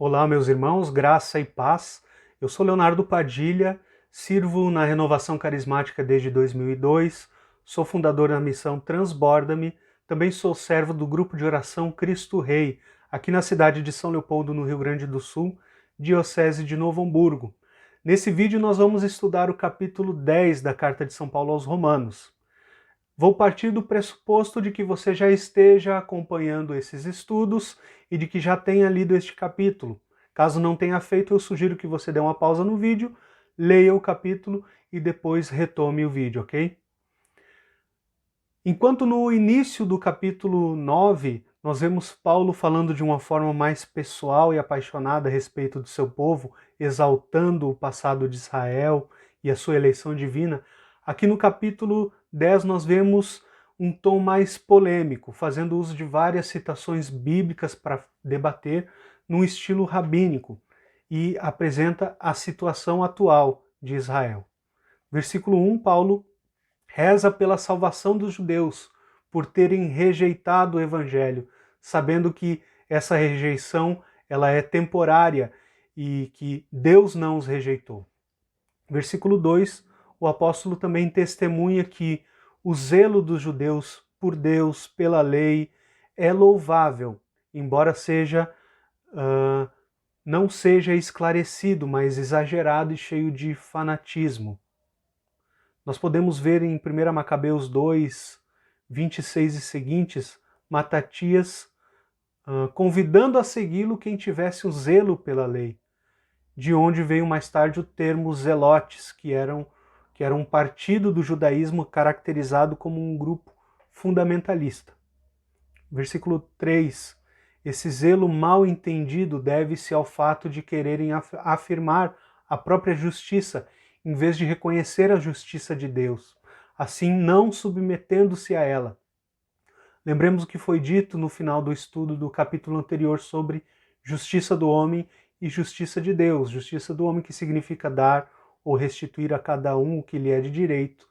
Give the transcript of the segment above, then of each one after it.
Olá, meus irmãos, graça e paz. Eu sou Leonardo Padilha, sirvo na Renovação Carismática desde 2002, sou fundador da missão Transborda-me, também sou servo do grupo de oração Cristo Rei, aqui na cidade de São Leopoldo, no Rio Grande do Sul, Diocese de Novo Hamburgo. Nesse vídeo nós vamos estudar o capítulo 10 da Carta de São Paulo aos Romanos. Vou partir do pressuposto de que você já esteja acompanhando esses estudos e de que já tenha lido este capítulo. Caso não tenha feito, eu sugiro que você dê uma pausa no vídeo, leia o capítulo e depois retome o vídeo, ok? Enquanto no início do capítulo 9, nós vemos Paulo falando de uma forma mais pessoal e apaixonada a respeito do seu povo, exaltando o passado de Israel e a sua eleição divina, aqui no capítulo 10 nós vemos um tom mais polêmico, fazendo uso de várias citações bíblicas para debater num estilo rabínico, e apresenta a situação atual de Israel. Versículo 1, Paulo reza pela salvação dos judeus, por terem rejeitado o evangelho, sabendo que essa rejeição ela é temporária e que Deus não os rejeitou. Versículo 2, o apóstolo também testemunha que o zelo dos judeus por Deus, pela lei, é louvável, embora não seja esclarecido, mas exagerado e cheio de fanatismo. Nós podemos ver em 1 Macabeus 2, 26 e seguintes, Matatias convidando a segui-lo quem tivesse o zelo pela lei, de onde veio mais tarde o termo zelotes, que era um partido do judaísmo caracterizado como um grupo fundamentalista. Versículo 3, esse zelo mal entendido deve-se ao fato de quererem afirmar a própria justiça, em vez de reconhecer a justiça de Deus, assim não submetendo-se a ela. Lembremos o que foi dito no final do estudo do capítulo anterior sobre justiça do homem e justiça de Deus. Justiça do homem que significa dar ou restituir a cada um o que lhe é de direito,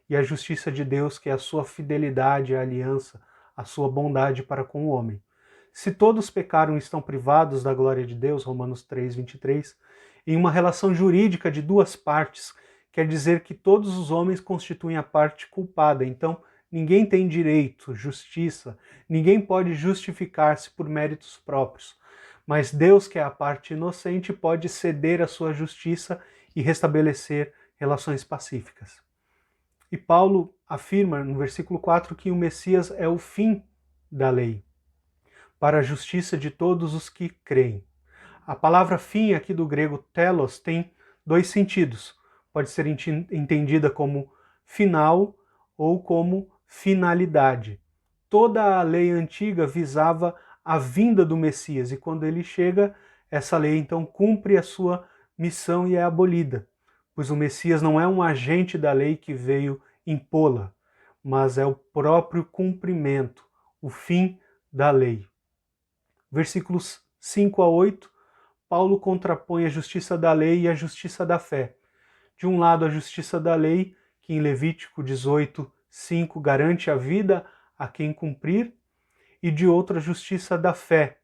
e a justiça de Deus que é a sua fidelidade à aliança, a sua bondade para com o homem. Se todos pecaram e estão privados da glória de Deus, Romanos 3, 23, em uma relação jurídica de duas partes, quer dizer que todos os homens constituem a parte culpada, então ninguém tem direito, justiça, ninguém pode justificar-se por méritos próprios, mas Deus, que é a parte inocente, pode ceder a sua justiça e restabelecer relações pacíficas. E Paulo afirma no versículo 4 que o Messias é o fim da lei, para a justiça de todos os que creem. A palavra fim aqui do grego telos tem dois sentidos. Pode ser entendida como final ou como finalidade. Toda a lei antiga visava a vinda do Messias, e quando ele chega, essa lei então cumpre a sua missão e é abolida, pois o Messias não é um agente da lei que veio impô-la, mas é o próprio cumprimento, o fim da lei. Versículos 5 a 8, Paulo contrapõe a justiça da lei e a justiça da fé. De um lado, a justiça da lei, que em Levítico 18, 5 garante a vida a quem cumprir, e de outro, a justiça da fé.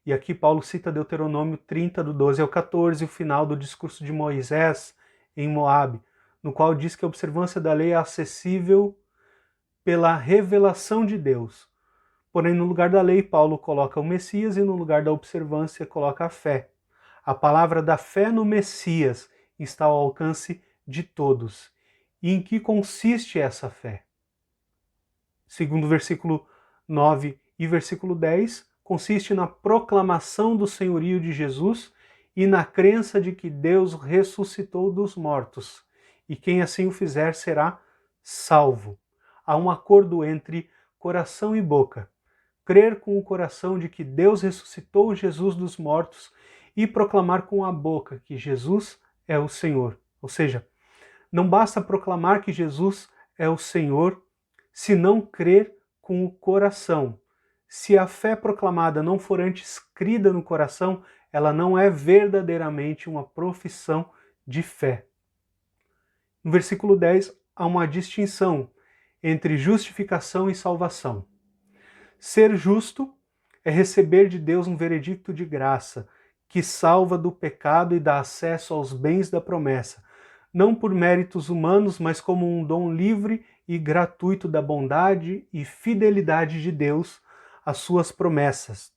E aqui Paulo cita Deuteronômio 30, do 12 ao 14, o final do discurso de Moisés em Moabe, no qual diz que a observância da lei é acessível pela revelação de Deus. Porém, no lugar da lei, Paulo coloca o Messias e no lugar da observância coloca a fé. A palavra da fé no Messias está ao alcance de todos. E em que consiste essa fé? Segundo o versículo 9 e versículo 10, consiste na proclamação do senhorio de Jesus e na crença de que Deus ressuscitou dos mortos, e quem assim o fizer será salvo. Há um acordo entre coração e boca. Crer com o coração de que Deus ressuscitou Jesus dos mortos e proclamar com a boca que Jesus é o Senhor. Ou seja, não basta proclamar que Jesus é o Senhor se não crer com o coração. Se a fé proclamada não for antes crida no coração, ela não é verdadeiramente uma profissão de fé. No versículo 10, há uma distinção entre justificação e salvação. Ser justo é receber de Deus um veredicto de graça, que salva do pecado e dá acesso aos bens da promessa, não por méritos humanos, mas como um dom livre e gratuito da bondade e fidelidade de Deus às suas promessas.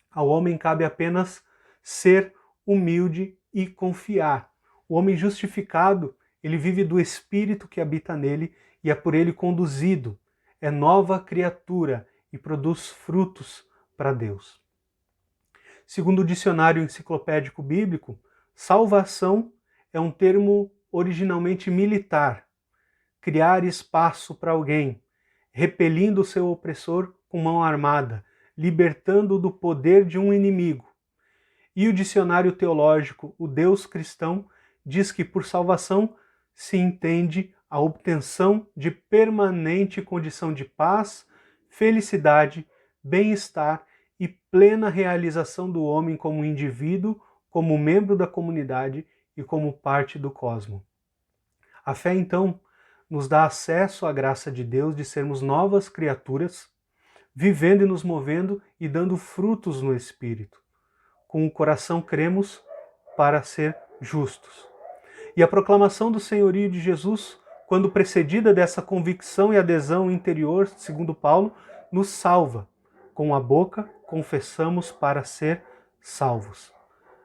Ao homem cabe apenas ser humilde e confiar. O homem justificado, ele vive do Espírito que habita nele e é por ele conduzido. É nova criatura e produz frutos para Deus. Segundo o dicionário enciclopédico bíblico, salvação é um termo originalmente militar. Criar espaço para alguém, repelindo o seu opressor com mão armada, libertando-o do poder de um inimigo. E o dicionário teológico, o Deus Cristão, diz que por salvação se entende a obtenção de permanente condição de paz, felicidade, bem-estar e plena realização do homem como indivíduo, como membro da comunidade e como parte do cosmos. A fé, então, nos dá acesso à graça de Deus de sermos novas criaturas, vivendo e nos movendo e dando frutos no Espírito. Com o coração cremos para ser justos. E a proclamação do senhorio de Jesus, quando precedida dessa convicção e adesão interior, segundo Paulo, nos salva. Com a boca confessamos para ser salvos.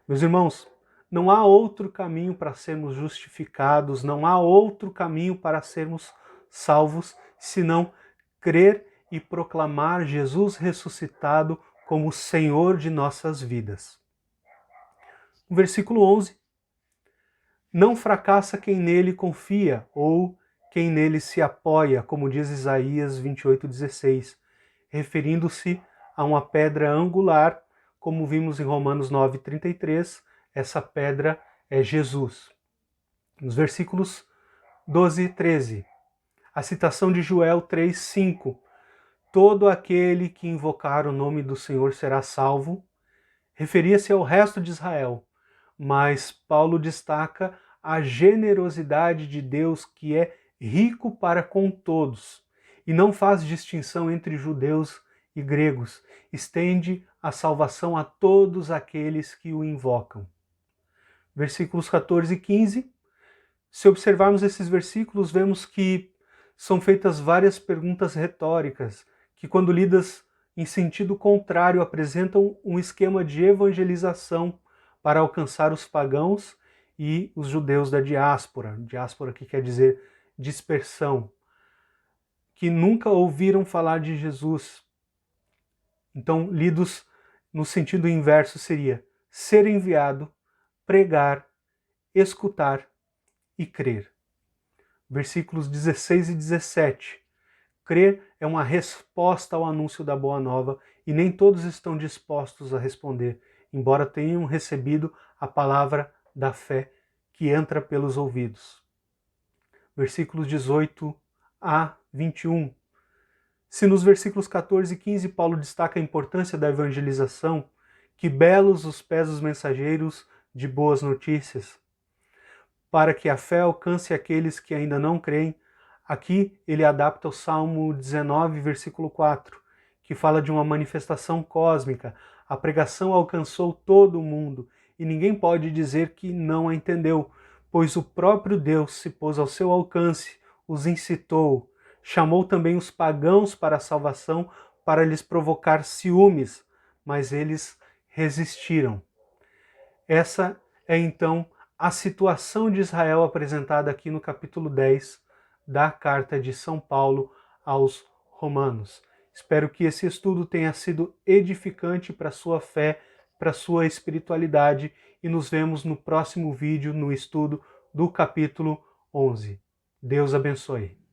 Meus irmãos, não há outro caminho para sermos justificados, não há outro caminho para sermos salvos, senão crer e proclamar Jesus ressuscitado como Senhor de nossas vidas. No versículo 11, não fracassa quem nele confia ou quem nele se apoia, como diz Isaías 28,16, referindo-se a uma pedra angular, como vimos em Romanos 9,33, essa pedra é Jesus. Nos versículos 12 e 13, a citação de Joel 3,5, todo aquele que invocar o nome do Senhor será salvo, referia-se ao resto de Israel, mas Paulo destaca a generosidade de Deus que é rico para com todos e não faz distinção entre judeus e gregos, estende a salvação a todos aqueles que o invocam. Versículos 14 e 15, se observarmos esses versículos, vemos que são feitas várias perguntas retóricas, que quando lidas em sentido contrário apresentam um esquema de evangelização para alcançar os pagãos e os judeus da diáspora. Diáspora que quer dizer dispersão, que nunca ouviram falar de Jesus. Então, lidos no sentido inverso seria ser enviado, pregar, escutar e crer. Versículos 16 e 17. Crer é uma resposta ao anúncio da Boa Nova e nem todos estão dispostos a responder, embora tenham recebido a palavra da fé que entra pelos ouvidos. Versículos 18 a 21. Se nos versículos 14 e 15 Paulo destaca a importância da evangelização, que belos os pés dos mensageiros de boas notícias, para que a fé alcance aqueles que ainda não creem, aqui ele adapta o Salmo 19, versículo 4, que fala de uma manifestação cósmica. A pregação alcançou todo o mundo e ninguém pode dizer que não a entendeu, pois o próprio Deus se pôs ao seu alcance, os incitou, chamou também os pagãos para a salvação para lhes provocar ciúmes, mas eles resistiram. Essa é então a situação de Israel apresentada aqui no capítulo 10 da carta de São Paulo aos Romanos. Espero que esse estudo tenha sido edificante para a sua fé, para a sua espiritualidade e nos vemos no próximo vídeo no estudo do capítulo 11. Deus abençoe.